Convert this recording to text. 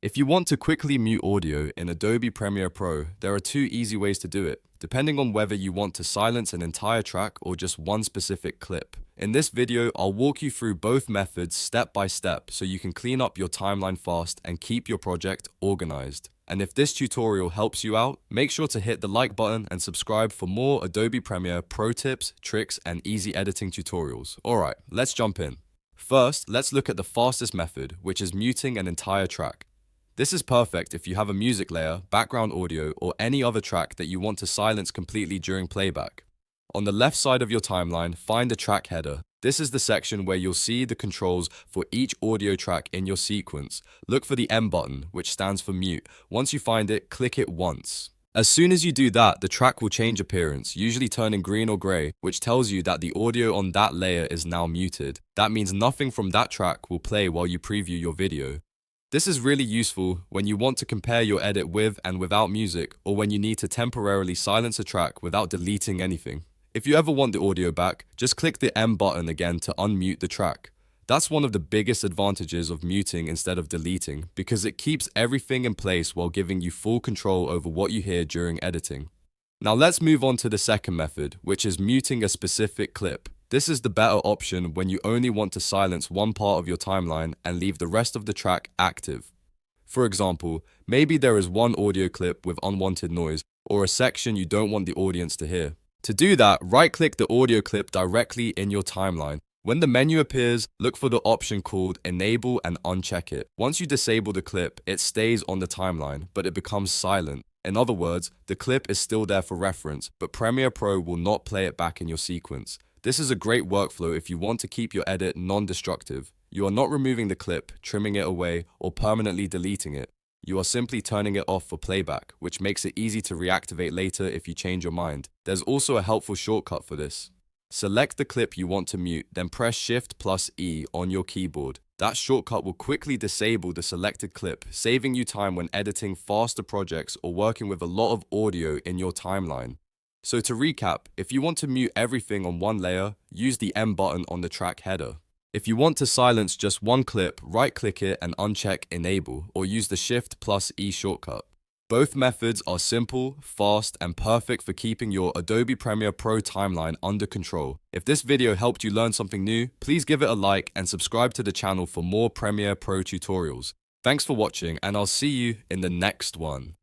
If you want to quickly mute audio in Adobe Premiere Pro, there are two easy ways to do it, depending on whether you want to silence an entire track or just one specific clip. In this video, I'll walk you through both methods step by step so you can clean up your timeline fast and keep your project organized. And if this tutorial helps you out, make sure to hit the like button and subscribe for more Adobe Premiere Pro tips, tricks, and easy editing tutorials. Alright, let's jump in. First, let's look at the fastest method, which is muting an entire track. This is perfect if you have a music layer, background audio, or any other track that you want to silence completely during playback. On the left side of your timeline, find the track header. This is the section where you'll see the controls for each audio track in your sequence. Look for the M button, which stands for mute. Once you find it, click it once. As soon as you do that, the track will change appearance, usually turning green or gray, which tells you that the audio on that layer is now muted. That means nothing from that track will play while you preview your video. This is really useful when you want to compare your edit with and without music, or when you need to temporarily silence a track without deleting anything. If you ever want the audio back, just click the M button again to unmute the track. That's one of the biggest advantages of muting instead of deleting, because it keeps everything in place while giving you full control over what you hear during editing. Now let's move on to the second method, which is muting a specific clip. This is the better option when you only want to silence one part of your timeline and leave the rest of the track active. For example, maybe there is one audio clip with unwanted noise or a section you don't want the audience to hear. To do that, right-click the audio clip directly in your timeline. When the menu appears, look for the option called Enable and uncheck it. Once you disable the clip, it stays on the timeline, but it becomes silent. In other words, the clip is still there for reference, but Premiere Pro will not play it back in your sequence. This is a great workflow if you want to keep your edit non-destructive. You are not removing the clip, trimming it away, or permanently deleting it. You are simply turning it off for playback, which makes it easy to reactivate later if you change your mind. There's also a helpful shortcut for this. Select the clip you want to mute, then press Shift+E on your keyboard. That shortcut will quickly disable the selected clip, saving you time when editing faster projects or working with a lot of audio in your timeline. So to recap, if you want to mute everything on one layer, use the M button on the track header. If you want to silence just one clip, right-click it and uncheck Enable, or use the Shift+E shortcut. Both methods are simple, fast, and perfect for keeping your Adobe Premiere Pro timeline under control. If this video helped you learn something new, please give it a like and subscribe to the channel for more Premiere Pro tutorials. Thanks for watching, and I'll see you in the next one.